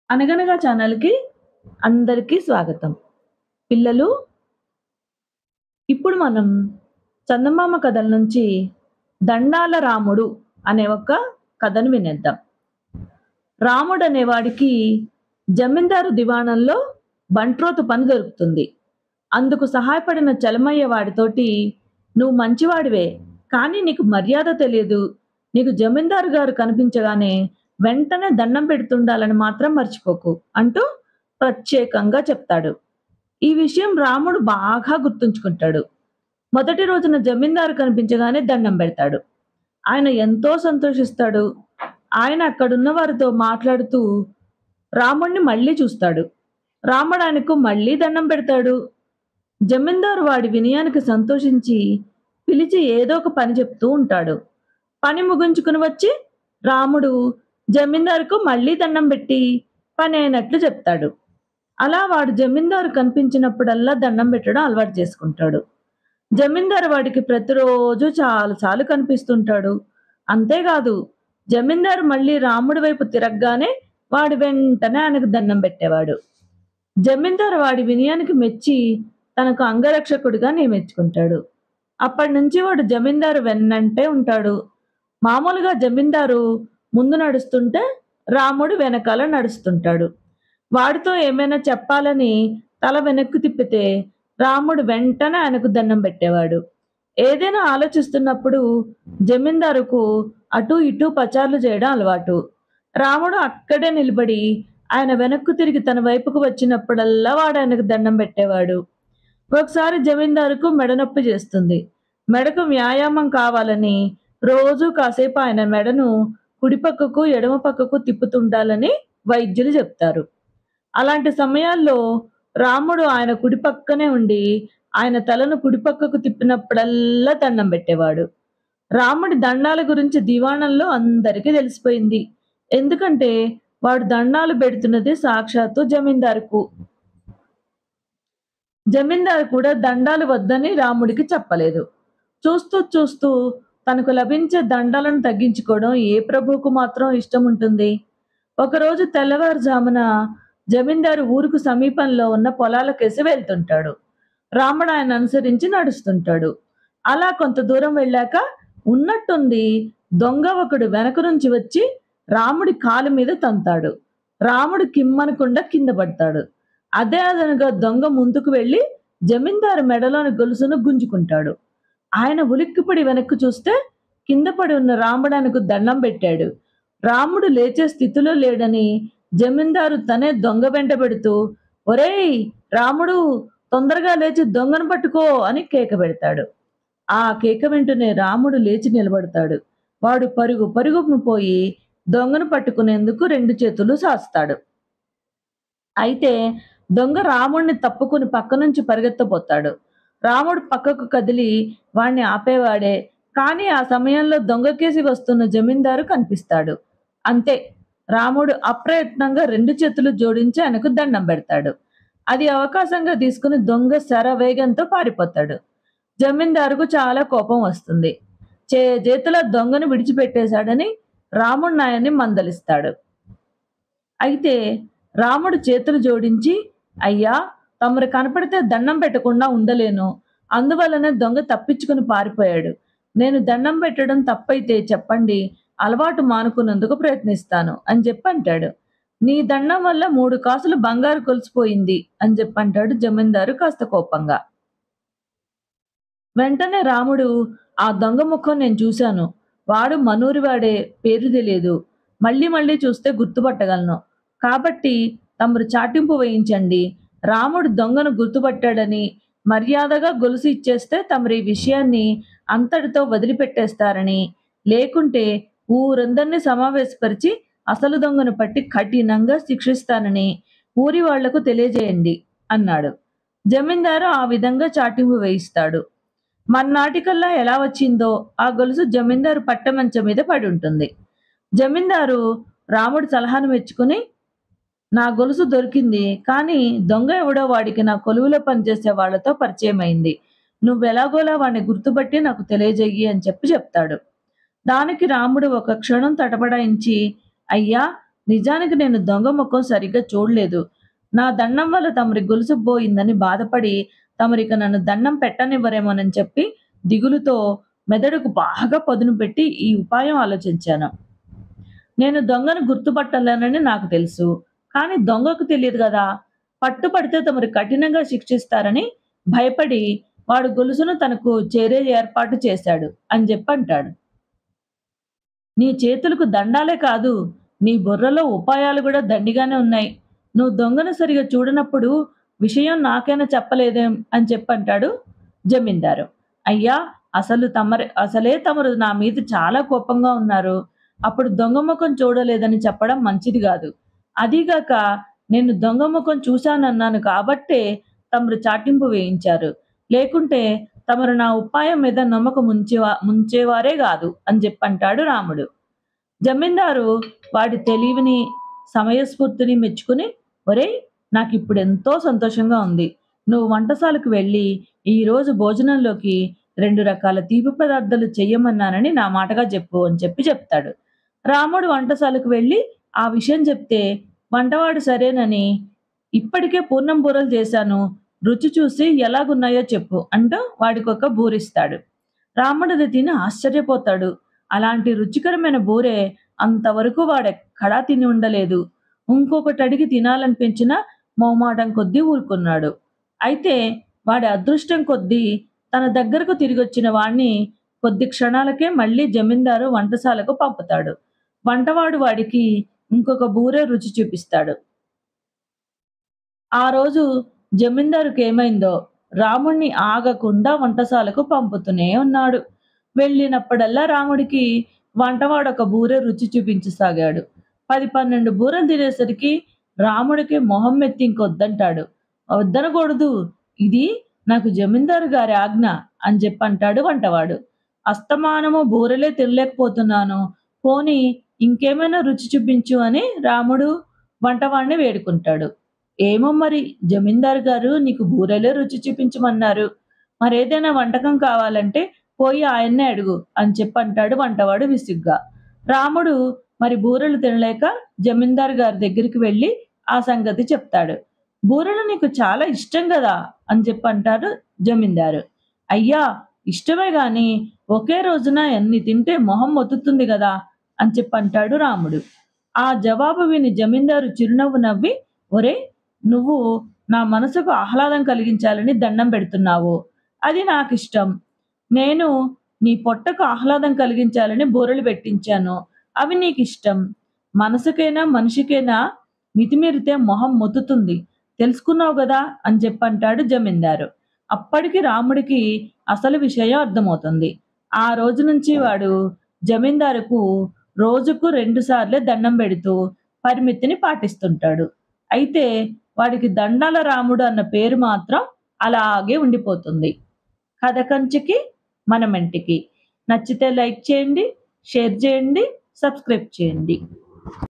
అనగనగా ఛానల్‌కి అందరికీ స్వాగతం. పిల్లలు, ఇప్పుడు మనం చందమామ కథల నుంచి 'దండాల రాముడు' అనే ఒక కథను వినేద్దాం. రాముడనేవాడికి జమీందారు దివాణంలో బంట్రోతు పని దొరుకుతుంది. అందుకు సహాయపడిన చలమయ్య వాడితోటి, "నువ్వు మంచివాడివే, కానీ నీకు మర్యాద తెలియదు. నీకు జమీందారు గారు కనిపించగానే వెంటనే దండం పెడుతుండాలని మాత్రం మర్చిపోకు" అంటూ ప్రత్యేకంగా చెప్తాడు. ఈ విషయం రాముడు బాగా గుర్తుంచుకుంటాడు. మొదటి రోజున జమీందారు కనిపించగానే దండం పెడతాడు. ఆయన ఎంతో సంతోషిస్తాడు. ఆయన అక్కడున్న వారితో మాట్లాడుతూ రాముడిని మళ్ళీ చూస్తాడు. రాముడు ఆయనకు మళ్ళీ దండం పెడతాడు. జమీందారు వాడి వినయానికి సంతోషించి పిలిచి ఏదో ఒక పని చెప్తూ ఉంటాడు. పని ముగించుకుని వచ్చి రాముడు జమీందారుకు మళ్ళీ దండం పెట్టి పని అయినట్లు చెప్తాడు. అలా వాడు జమీందారు కనిపించినప్పుడల్లా దండం పెట్టడం అలవాటు చేసుకుంటాడు. జమీందారు వాడికి ప్రతిరోజు చాలా సార్లు కనిపిస్తుంటాడు. అంతేకాదు, జమీందారు మళ్ళీ రాముడి వైపు తిరగగానే వాడు వెంటనే ఆయనకు దండం పెట్టేవాడు. జమీందారు వాడి వినయానికి మెచ్చి తనకు అంగరక్షకుడిగా నియమించుకుంటాడు. అప్పటినుంచి వాడు జమీందారు వెన్నంటే ఉంటాడు. మామూలుగా జమీందారు ముందు నడుస్తుంటే రాముడు వెనకాల నడుస్తుంటాడు. వాడితో ఏమైనా చెప్పాలని తల వెనక్కు తిప్పితే రాముడు వెంటనే ఆయనకు దండం పెట్టేవాడు. ఏదైనా ఆలోచిస్తున్నప్పుడు జమీందారుకు అటూ ఇటూ పచార్లు చేయడం అలవాటు. రాముడు అక్కడే నిలబడి ఆయన వెనక్కు తిరిగి తన వైపుకు వచ్చినప్పుడల్లా వాడు ఆయనకు దండం పెట్టేవాడు. ఒకసారి జమీందారుకు మెడ నొప్పి చేస్తుంది. మెడకు వ్యాయామం కావాలని రోజు కాసేపు ఆయన మెడను కుడి పక్కకు ఎడమ పక్కకు తిప్పుతుండాలని వైద్యులు చెప్తారు. అలాంటి సమయాల్లో రాముడు ఆయన కుడి పక్కనే ఉండి ఆయన తలను కుడి పక్కకు తిప్పినప్పుడల్లా దండం పెట్టేవాడు. రాముడి దండాల గురించి దివాణంలో అందరికీ తెలిసిపోయింది. ఎందుకంటే వాడు దండాలు పెడుతున్నది సాక్షాత్తు జమీందారుకు. జమీందారు కూడా దండాలు వద్దని రాముడికి చెప్పలేదు. చూస్తూ చూస్తూ తనకు లభించే దండాలను తగ్గించుకోవడం ఏ ప్రభువుకు మాత్రం ఇష్టం ఉంటుంది? ఒకరోజు తెల్లవారుజామున జమీందారు ఊరుకు సమీపంలో ఉన్న పొలాలకేసి వెళ్తుంటాడు. రాముడు ఆయన అనుసరించి నడుస్తుంటాడు. అలా కొంత దూరం వెళ్ళాక ఉన్నట్టుండి దొంగ ఒకడు వెనక నుంచి వచ్చి రాముడి కాలు మీద తంతాడు. రాముడు కిమ్మనకుండా కింద పడతాడు. అదే అదనుగా దొంగ ముందుకు వెళ్ళి జమీందారు మెడలోని గొలుసును గుంజుకుంటాడు. ఆయన ఉలిక్కిపడి వెనక్కి చూస్తే కింద పడి ఉన్న రాముడు ఆయనకు దండం పెట్టాడు. రాముడు లేచే స్థితిలో లేడని జమీందారు తనే దొంగ వెంటబెడుతూ, "ఒరేయ్ రాముడు, తొందరగా లేచి దొంగను పట్టుకో" అని కేక పెడతాడు. ఆ కేక వింటూనే రాముడు లేచి నిలబడతాడు. వాడు పరుగు పరుగున పోయి దొంగను పట్టుకునేందుకు రెండు చేతులు సాస్తాడు. అయితే దొంగ రాముడిని తప్పుకుని పక్క నుంచి పరిగెత్తబోతాడు. రాముడు పక్కకు కదిలి వాణ్ణి ఆపేవాడే. కానీ ఆ సమయంలో దొంగకేసి వస్తున్న జమీందారు కనిపిస్తాడు. అంతే, రాముడు అప్రయత్నంగా రెండు చేతులు జోడించి ఆయనకు దండం పెడతాడు. అది అవకాశంగా తీసుకుని దొంగ శరవేగంతో పారిపోతాడు. జమీందారుకు చాలా కోపం వస్తుంది. చేతుల దొంగను విడిచిపెట్టేశాడని రాముడు ఆయన్ని మందలిస్తాడు. అయితే రాముడు చేతులు జోడించి, "అయ్యా, తమరు కనపడితే దండం పెట్టకుండా ఉండలేను. అందువల్లనే దొంగ తప్పించుకుని పారిపోయాడు. నేను దండం పెట్టడం తప్పైతే చెప్పండి. అలవాటు మానుకున్నందుకు ప్రయత్నిస్తాను" అని చెప్పంటాడు. "నీ దండం వల్ల 3 కాసులు బంగారు కొలిసిపోయింది" అని చెప్పంటాడు జమీందారు కాస్త కోపంగా. వెంటనే రాముడు, "ఆ దొంగ ముఖం నేను చూశాను. వాడు మనూరివాడే, పేరు తెలియదు. మళ్ళీ మళ్ళీ చూస్తే గుర్తుపట్టగలను. కాబట్టి తమరు చాటింపు వేయించండి. రాముడు దొంగను గుర్తుపట్టాడని మర్యాదగా గొలుసు ఇచ్చేస్తే తమరు ఈ విషయాన్ని అంతటితో వదిలిపెట్టేస్తారని, లేకుంటే ఊరందరినీ సమావేశపరిచి అసలు దొంగను పట్టి కఠినంగా శిక్షిస్తానని ఊరి వాళ్లకు తెలియజేయండి" అన్నాడు. జమీందారు ఆ విధంగా చాటింపు వేయిస్తాడు. మర్నాటికల్లా ఎలా వచ్చిందో ఆ గొలుసు జమీందారు పట్టమంచం మీద పడి ఉంటుంది. జమీందారు రాముడి సలహాను మెచ్చుకుని, "నా గొలుసు దొరికింది, కానీ దొంగ ఎవడో వాడికి నా కొలువులో పనిచేసే వాళ్లతో పరిచయమైంది. నువ్వెలాగోలా వాణ్ణి గుర్తుపట్టి నాకు తెలియజెయ్యి" అని చెప్తాడు. దానికి రాముడు ఒక క్షణం తటపడాయించి, "అయ్యా, నిజానికి నేను దొంగ ముఖం సరిగ్గా చూడలేదు. నా దండం వల్ల తమరి గొలుసు పోయిందని బాధపడి తమరిక నన్ను దండం పెట్టనివ్వరేమోనని చెప్పి దిగులుతో మెదడుకు బాగా పదును పెట్టి ఈ ఉపాయం ఆలోచించాను. నేను దొంగను గుర్తుపట్టలేనని నాకు తెలుసు. కానీ దొంగకు తెలియదు గదా! పట్టుపడితే తమరు కఠినంగా శిక్షిస్తారని భయపడి వాడు గొలుసును తనకు చేరే ఏర్పాటు చేశాడు అని జెప్పంటాడు. నీ చేతులకు దండాలే కాదు, నీ బుర్రలో ఉపాయాలు గూడా దండిగానే ఉన్నాయి. నువ్వు దొంగను సరిగ్గా చూడనప్పుడు విషయం నాకైనా చెప్పలేదేం అని చెప్పంటాడు జమీందారు. అయ్యా! అసలే తమరు నా మీద చాలా కోపంగా ఉన్నారు. అప్పుడు దొంగ మొఖం చూడలేదని చెప్పడం మంచిది గాదు. అదీగాక నేను దొంగ మొఖం చూశానన్నాను కాబట్టే తమరు చాటింపు వేయించారు. లేకుంటే తమరు నా ఉపాయం మీద నమ్మకం ముంచేవారే గాదు అని జెప్పంటాడు రాముడు. జమీందారు వాడి తెలివిని, సమయస్ఫూర్తిని మెచ్చుకుని, ఒరేయ్! నాకిప్పుడెంతో సంతోషంగా ఉంది. నువ్వు వంటశాలకు వెళ్ళి ఈరోజు భోజనంలోకి 2 రకాల తీపి పదార్థాలు చెయ్యమన్నానని నా మాటగా జెప్పు అని చెప్తాడు. రాముడు వంటశాలకు వెళ్ళి ఆ విషయం చెప్తే వంటవాడు సరేనని, ఇప్పటికే పూర్ణం బూరలు చేశాను. రుచి చూసి ఎలాగున్నాయో చెప్పు అంటూ వాడికొక బూరిస్తాడు. రాముడది తిని ఆశ్చర్యపోతాడు. అలాంటి రుచికరమైన బూరె అంతవరకు వాడెక్కడా తిని ఉండలేదు. ఇంకొకటడిగి తినాలనిపించినా మొహమాటం కొద్దీ ఊరుకున్నాడు. అయితే వాడి అదృష్టం కొద్దీ తన దగ్గరకు తిరిగొచ్చిన వాణ్ణి కొద్ది క్షణాలకే మళ్ళీ జమీందారు వంటశాలకు పంపుతాడు. వంటవాడు వాడికి ఇంకొక బూరె రుచి చూపిస్తాడు. ఆ రోజు జమీందారుకేమైందో రాముణ్ణి ఆగకుండా వంటశాలకు పంపుతూనే ఉన్నాడు. వెళ్ళినప్పుడల్లా రాముడికి వంటవాడొక బూరె రుచి చూపించసాగాడు. 10, 12 బూరెలు తినేసరికి రాముడికి మొహం మెత్తి ఇంకొద్దంటాడు. వద్దనకూడదు. ఇది నాకు జమీందారు గారి ఆజ్ఞ అని చెప్పంటాడు వంటవాడు. అస్తమానము బూరెలే తినలేకపోతున్నాను. పోనీ ఇంకేమైనా రుచి చూపించు అని రాముడు వంటవాడిని వేడుకుంటాడు. ఏమో మరి జమీందారు గారు నీకు బూరెలే రుచి చూపించమన్నారు. మరేదైనా వంటకం కావాలంటే పోయి ఆయన్నే అడుగు అని చెప్పంటాడు వంటవాడు విసుగ్గా. రాముడు మరి బూరెలు తినలేక జమీందారు గారి దగ్గరికి వెళ్ళి ఆ సంగతి చెప్తాడు. బూరెలు నీకు చాలా ఇష్టం గదా అని చెప్పంటాడు జమీందారు. అయ్యా! ఇష్టమే గాని ఒకే రోజున ఎన్ని తింటే మొహం మొత్తుతుంది గదా అని చెప్పంటాడు రాముడు. ఆ జవాబు విని జమీందారు చిరునవ్వు నవ్వి, ఒరేయ్! నువ్వు నా మనసుకు ఆహ్లాదం కలిగించాలని దండం పెడుతున్నావు. అది నాకిష్టం. నేను నీ పొట్టకు ఆహ్లాదం కలిగించాలని బూరెలు పెట్టించాను. అవి నీకిష్టం. మనసుకైనా, మనిషికైనా మితిమీరితే మొహం మొత్తుతుంది. తెలుసుకున్నావు గదా అని చెప్పంటాడు జమీందారు. అప్పటికి రాముడికి అసలు విషయం అర్థమవుతుంది. ఆ రోజు నుంచి వాడు జమీందారుకు రోజుకు 2 సార్లే దండం పెడుతూ పరిమితిని పాటిస్తుంటాడు. అయితే వాడికి దండాల రాముడు అన్న పేరు మాత్రం అలాగే ఉండిపోతుంది. కథ కంచికి మనమెంటికి. నచ్చితే లైక్ చేయండి, షేర్ చేయండి, సబ్స్క్రైబ్ చేయండి.